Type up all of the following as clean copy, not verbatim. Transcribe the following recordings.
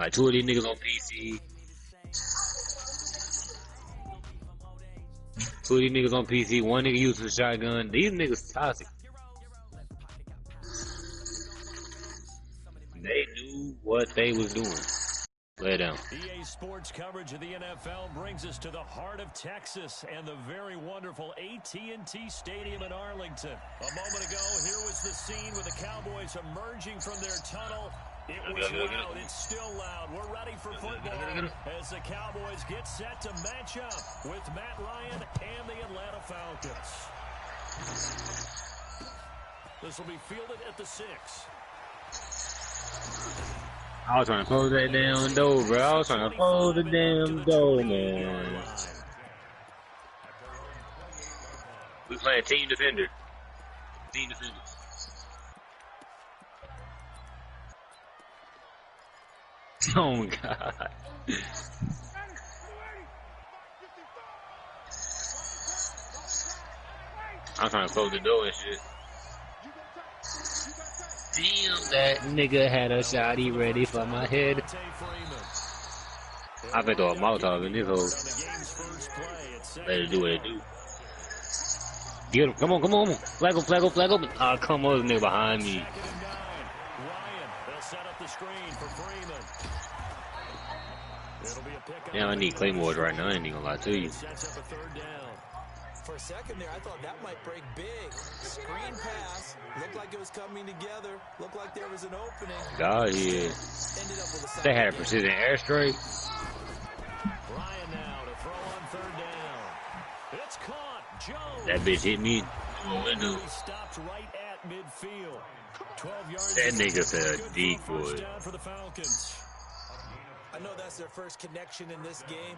like 2 of these niggas on PC. 2 of these niggas on PC. 1 nigga using a shotgun. These niggas toxic. They knew what they was doing. Lay down. EA Sports coverage of the NFL brings us to the heart of Texas and the very wonderful AT&T Stadium in Arlington. A moment ago, here was the scene with the Cowboys emerging from their tunnel. It was loud. It's still loud. We're ready for football as the Cowboys get set to match up with Matt Ryan and the Atlanta Falcons. This will be fielded at the 6. I was trying to close that damn door, bro. I was trying to close the damn door, man. We playing team defender. Team defender. Oh my god. I'm trying to close the door and shit. Damn, that nigga had a shotty ready for my head. I bet throw a Molotov in this hole. Let it do what it do. Get him. Come on, come on. Flag him, flag him, flag him. Ah, come on, this nigga behind me. Yeah, I need Claymores right now. I ain't even gonna lie to you. For a second there, I thought that might break big. Screen pass. Looked like it was coming together. Looked like there was an opening. God, yeah. They had a precision airstrike. Ryan now to throw on 3rd down. It's caught. Jones. That bitch hit me through a window. Stopped right at midfield. 12 yards. That nigga's a decoy. For the Falcons. I know that's their first connection in this game.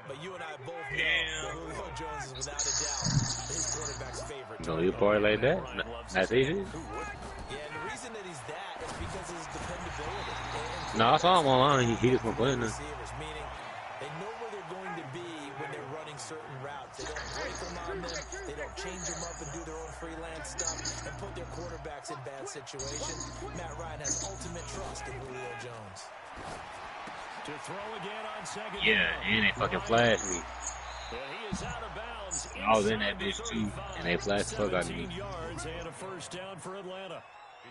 But you and I both know that Julio Jones is without a doubt his quarterback's favorite. Don't you party like that? That's easy. Yeah, and the reason that he's that is because of his dependability. No, I saw him online. He just went playing there. Meaning they know where they're going to be when they're running certain routes. They don't break them on them. They don't change them up and do their own freelance stuff and put their quarterbacks in bad situations. Matt Ryan has ultimate trust in Julio Jones. To throw again on 2nd. Yeah, and they fucking flashed me. He is out of bounds. I was in that bitch too, and they flashed the fuck out of me. Yards and a 1st down for Atlanta.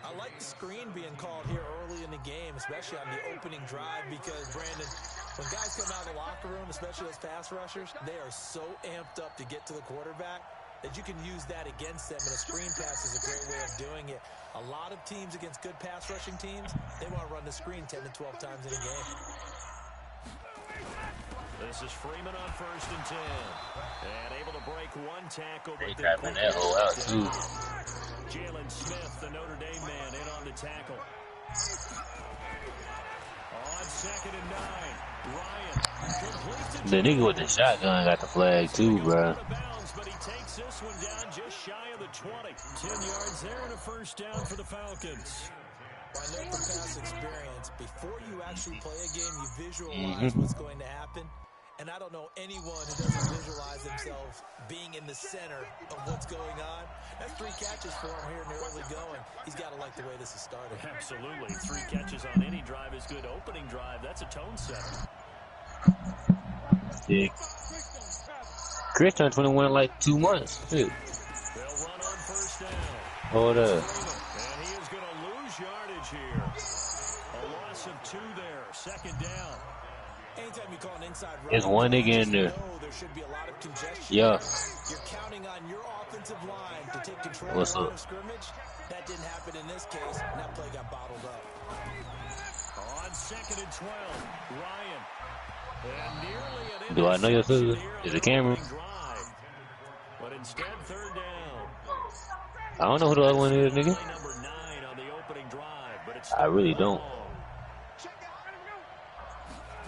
I like the screen being called here early in the game, especially on the opening drive, because, Brandon, when guys come out of the locker room, especially those pass rushers, they are so amped up to get to the quarterback that you can use that against them, and a screen pass is a great way of doing it. A lot of teams against good pass rushing teams, they want to run the screen 10 to 12 times in a game. This is Freeman on 1st and 10. And able to break 1 tackle. They trapping that hole out too. Jalen Smith, the Notre Dame man, in on the tackle. On 2nd and 9, Ryan. The nigga with the shotgun got the flag too, bro. But he takes this one down just shy of the 20. 10 yards there and a 1st down for the Falcons. I know from past experience, before you actually play a game, you visualize what's going to happen. And I don't know anyone who doesn't visualize themselves being in the center of what's going on. That's 3 catches for him here in the early going. He's got to like the way this is started. Absolutely. 3 catches on any drive is good. Opening drive, that's a tone setter. Yeah. Chris turned 21 in like 2 months. Shit. They'll run on 1st down. Hold up. And he is going to lose yardage here. A loss of 2 there. 2nd down. Anytime you call an inside run, There's 1 nigga in there. There should be a lot of congestion. Yeah. You're counting on your offensive line to take control What's of up? the scrimmage. That didn't happen in this case, and that play got bottled up. On 2nd and 12, Ryan. And nearly an Do I know your sister? Is it Cameron? drive. But instead, 3rd down. I don't know who the other one is, nigga. Play number 9 on the opening drive, but it's I really don't.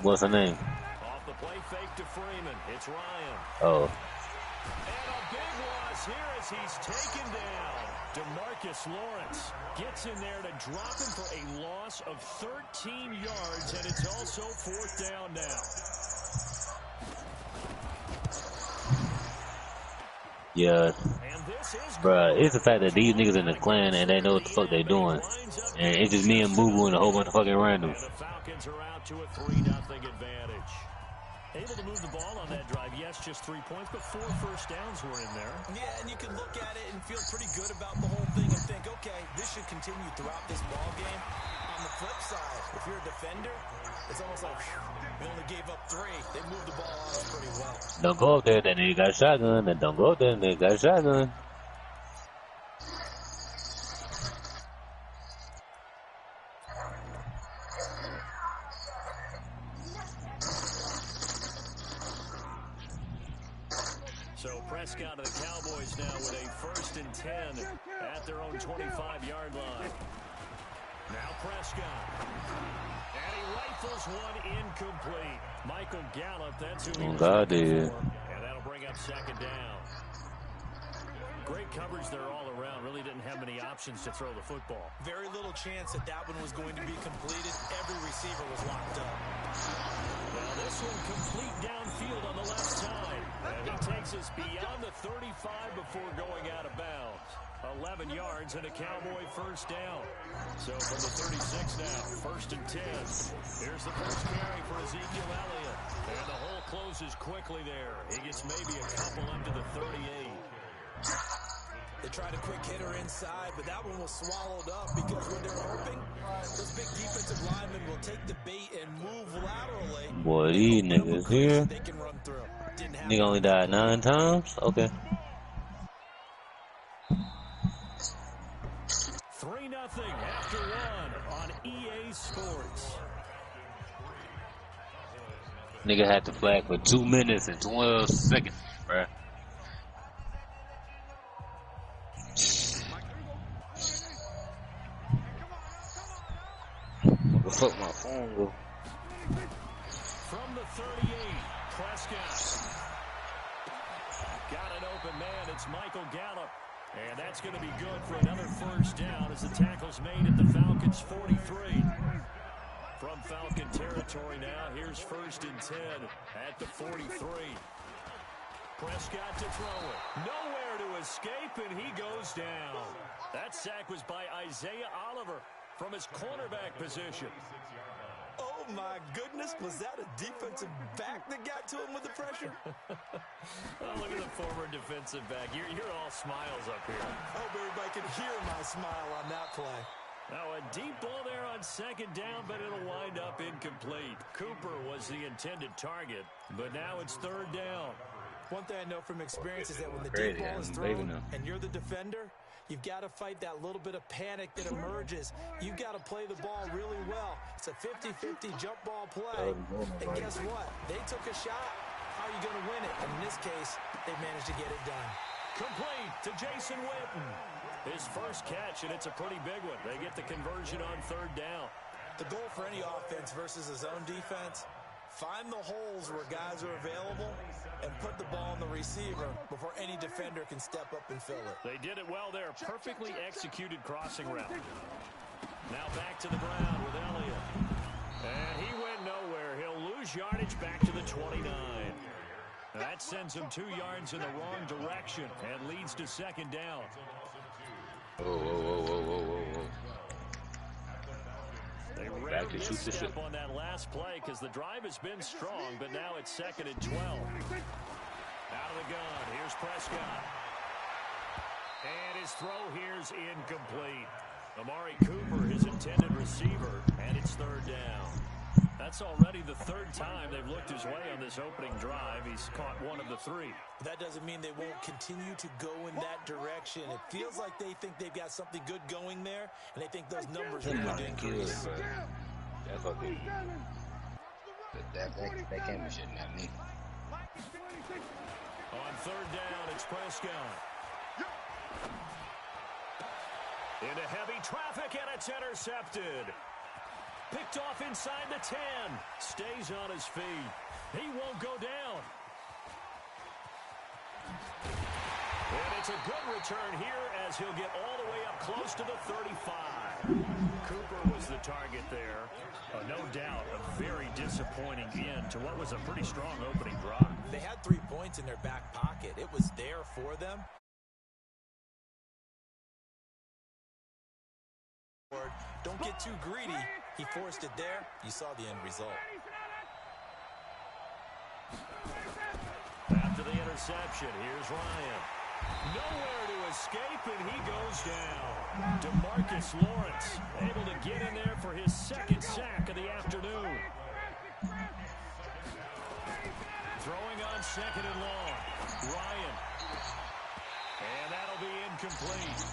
What's her name? Off the play fake to Freeman. It's Ryan. Oh. And a big loss here as he's taken down. DeMarcus Lawrence gets in there to drop him for a loss of 13 yards, and it's also 4th down now. Yeah. And this is Bruh, it's the fact that these niggas in the clan and they know what the fuck they doing. And it's just me and Boo Boo and a whole bunch of fucking randoms. Falcons are out to a 3-0 advantage. Able to move the ball on that drive. Yes, just 3 points, but 4 first downs were in there. Yeah, and you can look at it and feel pretty good about the whole thing and think, okay, this should continue throughout this ball game. On the flip side, if you're a defender, it's almost like they only gave up 3. They moved the ball on us pretty well. Don't go up there, that nigga got a shotgun. Don't go up there, that nigga got a shotgun. So Prescott of the Cowboys now with a 1st and 10 at their own 25-yard line. Now Prescott. And he rifles one incomplete. Michael Gallup, that's who he was looking for. And that'll bring up 2nd down. Great coverage there all around. Really didn't have many options to throw the football. Very little chance that one was going to be completed. Every receiver was locked up. Now this one complete downfield on the left side. And he takes us beyond the 35 before going out of bounds. 11 yards and a Cowboy 1st down. So from the 36 now, 1st and 10. Here's the first carry for Ezekiel Elliott. And the hole closes quickly there. He gets maybe a couple up to the 38. They tried a quick hitter inside, but that one was swallowed up because when they're hoping, those big defensive linemen will take the bait and move laterally. Boy, these niggas here. They can run through. Nigga only died 9 times? Okay. 3-0 after 1 on EA Sports. Nigga had the flag for 2 minutes and 12 seconds, bruh. What the fuck my phone go? From the 38, Prescott. Got an open man. It's Michael Gallup. And that's going to be good for another 1st down as the tackle's made at the Falcons' 43. From Falcon territory now, here's 1st and 10 at the 43. Prescott to throw it. Nowhere to escape, and he goes down. That sack was by Isaiah Oliver from his cornerback position. Oh, my goodness. Was that a defensive back that got to him with the pressure? Oh, look at the former defensive back. You're all smiles up here. I hope everybody can hear my smile on that play. Now, a deep ball there on 2nd down, but it'll wind up incomplete. Cooper was the intended target, but now it's 3rd down. One thing I know from experience is that when the deep ball is thrown and you're the defender, you've got to fight that little bit of panic that emerges. You've got to play the ball really well. It's a 50-50 jump ball play. And guess what? They took a shot. How are you going to win it? And in this case, they managed to get it done. Complete to Jason Witten. His first catch, and it's a pretty big one. They get the conversion on 3rd down. The goal for any offense versus a zone defense, find the holes where guys are available and put the ball on the receiver before any defender can step up and fill it. They did it well there. Perfectly executed crossing route. Now back to the ground with Elliott. And he went nowhere. He'll lose yardage back to the 29. That sends him 2 yards in the wrong direction and leads to 2nd down. Whoa. They ran a misstep on that last play because the drive has been strong, but now it's 2nd and 12. Out of the gun, here's Prescott. And his throw here's incomplete. Amari Cooper, his intended receiver, and it's 3rd down. That's already the 3rd time they've looked his way on this opening drive. He's caught 1 of the 3. But that doesn't mean they won't continue to go in that direction. It feels like they think they've got something good going there, and they think those numbers are going to increase. That's okay. That camera shit, not me. On 3rd down, it's Prescott. Into heavy traffic, and it's intercepted. Picked off inside the 10. Stays on his feet. He won't go down. And it's a good return here as he'll get all the way up close to the 35. Cooper was the target there. No doubt a very disappointing end to what was a pretty strong opening drive. They had 3 points in their back pocket. It was there for them. Don't get too greedy. He forced it there. You saw the end result. After the interception, here's Ryan. Nowhere to escape, and he goes down. DeMarcus Lawrence able to get in there for his second sack of the afternoon. Throwing on second and long. Ryan. And that'll be incomplete.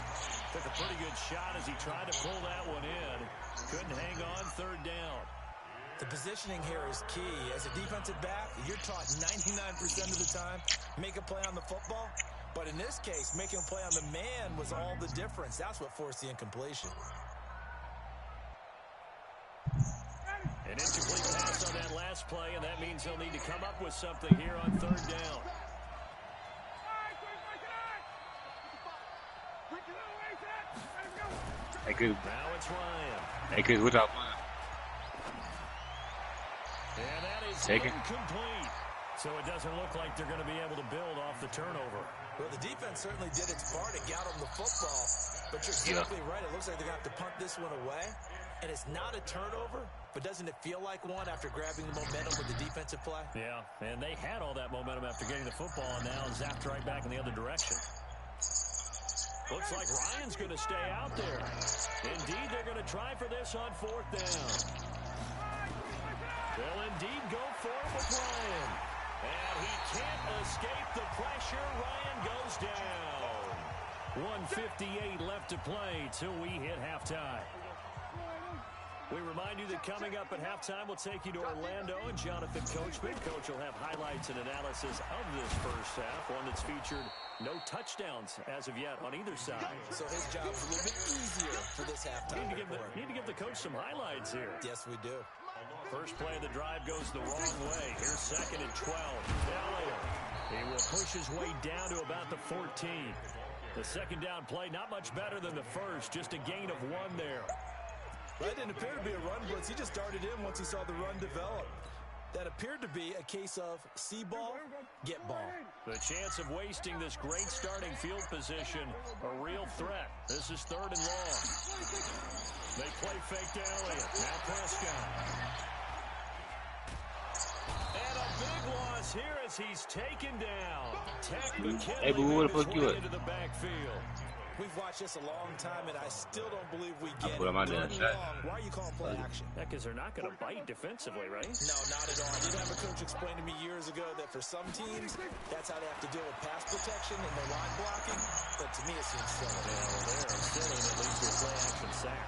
Took a pretty good shot as he tried to pull that one in. Couldn't hang on third down. The positioning here is key. As a defensive back, you're taught 99% of the time, make a play on the football. But in this case, making a play on the man was all the difference. That's what forced the incompletion. An incomplete pass on that last play, and that means they'll need to come up with something here on third down. Hey, good. Now it's Ryan. Hey, good. What's up, man? And that is Taken. Incomplete. So it doesn't look like they're going to be able to build off the turnover. Well, the defense certainly did its part to get them the football. But you're exactly right. It looks like they're going to have to punt this one away. And it's not a turnover, but doesn't it feel like one after grabbing the momentum with the defensive play? Yeah, and they had all that momentum after getting the football, and now zapped right back in the other direction. Looks like Ryan's going to stay out there. Indeed, they're going to try for this on fourth down. They'll indeed go for it with Ryan. And he can't escape the pressure. Ryan goes down. 1:58 left to play till we hit halftime. We remind you that coming up at halftime, we'll take you to Orlando and Jonathan Coachman. Coach will have highlights and analysis of this first half, one that's featured no touchdowns as of yet on either side. So his job is a little bit easier for this halftime. Need to give the coach some highlights here. Yes, we do. First play of the drive goes the wrong way. Here's second and 12. Elliott. He will push his way down to about the 14. The second down play, not much better than the first, just a gain of one there. That didn't appear to be a run blitz. He just darted in once he saw the run develop. That appeared to be a case of see ball, get ball. The chance of wasting this great starting field position, a real threat. This is third and long. They play fake to Elliott. Now Prescott. And a big loss here as he's taken down. Tech McKinley into the backfield. We've watched this a long time, and I still don't believe we get it. Why are you calling play action? Because they're not going to bite defensively, right? No, not at all. I did have a coach explain to me years ago that for some teams, that's how they have to deal with pass protection and their line blocking. But to me, it seems silly. They're silly that leads to a play action sack.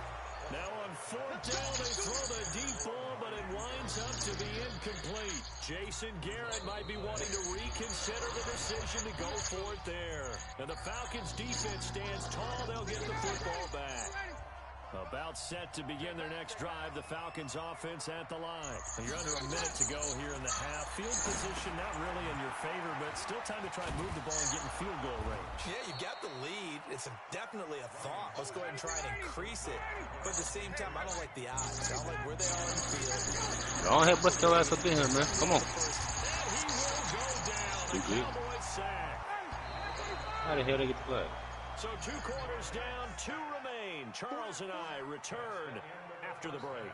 Now on fourth down, they throw the deep ball, but it winds up to be incomplete. Jason Garrett might be wanting to reconsider the decision to go for it there. And the Falcons' defense stands tall. They'll get the football back. About set to begin their next drive, the Falcons' offense at the line. You're under a minute to go here in the half. Field position not really in your favor, but still time to try and move the ball and get in field goal range. Yeah, you got the lead. It's definitely a thought. Let's go ahead and try and increase it. But at the same time, I don't like the odds. I don't like where they are in the field. Go ahead, bust your ass up in here, man. Come on. And he will go down. A Cowboy sack. How the hell they get the flag? So 2 quarters down, 2 remain. Charles and I return after the break.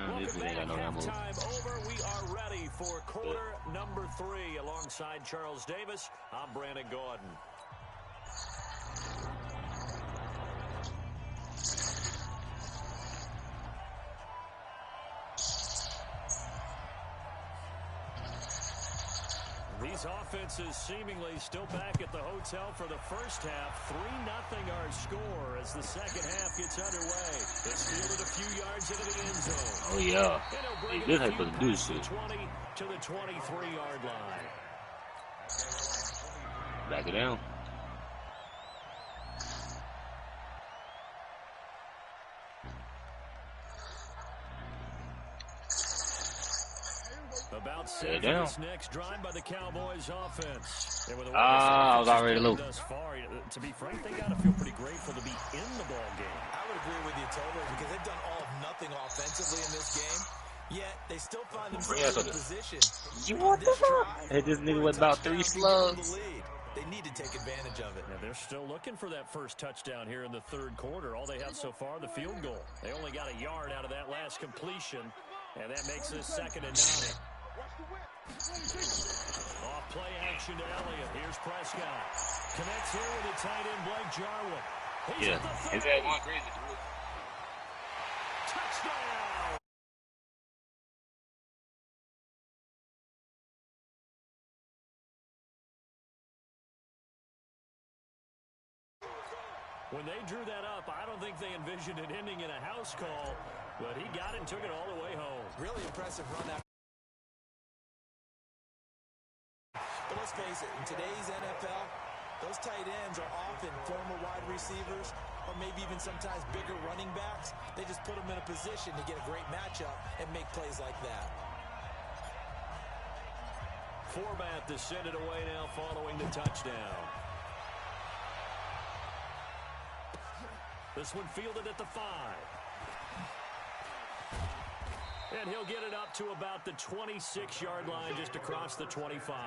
Welcome back. Halftime over. We are ready for quarter number 3. Alongside Charles Davis, I'm Brandon Gordon. These offenses seemingly still back at the hotel for the first half. 3-0 our score as the second half gets underway. It's fielded a few yards into the end zone. Oh, yeah. Hey, this has to do shit. 20 to the 23-yard line. Back it down. About set for this next drive by the Cowboys offense. I was already low. Thus far, to be frank, they got to feel pretty grateful to be in the ball game. I would agree with you totally because they've done all of nothing offensively in this game. Yet they still find themselves in position. You want the fuck? Hey, this nigga with about 3 slugs. They need to take advantage of it. Yeah, they're still looking for that first touchdown here in the third quarter. All they have so far, the field goal. They only got a yard out of that last completion, and that makes this 2nd and 9. Off play action to Elliott. Here's Prescott. Connects here with the tight end, Blake Jarwin. He's at the 30. Is that one crazy? Touchdown! When they drew that up, I don't think they envisioned it ending in a house call, but he got it and took it all the way home. Really impressive run after. But let's face it, in today's NFL, those tight ends are often former wide receivers or maybe even sometimes bigger running backs. They just put them in a position to get a great matchup and make plays like that. Format to send it away now following the touchdown. This one fielded at the 5. And he'll get it up to about the 26-yard line, just across the 25.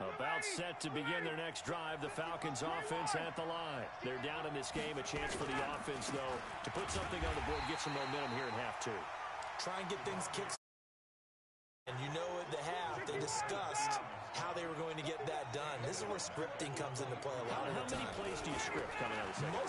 About set to begin their next drive. The Falcons offense at the line. They're down in this game. A chance for the offense, though, to put something on the board, get some momentum here in half 2. Try and get things kicked. And you know at the half, they discussed how they were going to get that done. This is where scripting comes into play a lot of the time. How many plays do you script coming out of the second?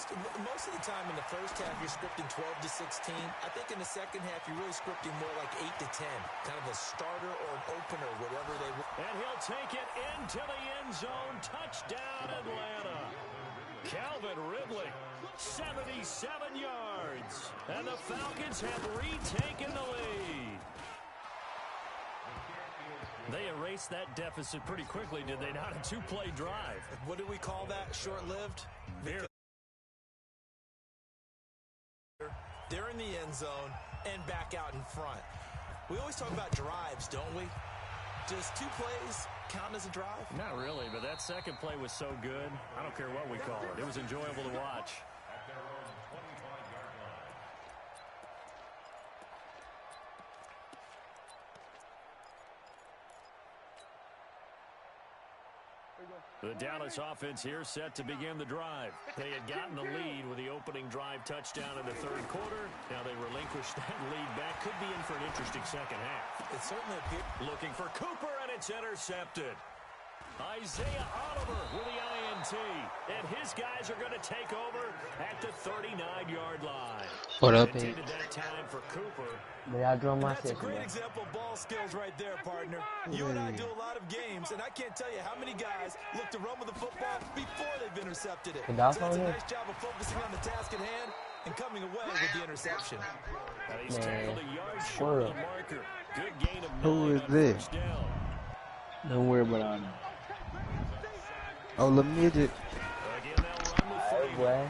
Most of the time in the first half, you're scripting 12 to 16. I think in the second half, you're really scripting more like 8 to 10. Kind of a starter or an opener, whatever they want. And he'll take it into the end zone. Touchdown, Atlanta. Calvin Ridley, 77 yards. And the Falcons have retaken the lead. They erased that deficit pretty quickly, did they not? A 2-play drive. What do we call that? Short-lived? They're in the end zone and back out in front. We always talk about drives, don't we? Does 2 plays count as a drive? Not really, but that second play was so good. I don't care what we call it. It was enjoyable to watch. The Dallas offense here set to begin the drive. They had gotten the lead with the opening drive touchdown in the third quarter. Now they relinquished that lead back. Could be in for an interesting second half. It certainly appears. Looking for Cooper, and it's intercepted. Isaiah Oliver with the INT. And his guys are going to take over at the 39-yard line. What up, intended that time for Cooper. That's a great example of ball skills right there, partner. You and I do a lot of games, and I can't tell you how many guys look to run with the football before they've intercepted it. So that's a nice job of focusing on the task at hand and coming away with the interception. He's tackled a yard short of the marker. Good gain of 9. Who is this? Don't worry about it. Oh, the midget. Again, they'll run with 3.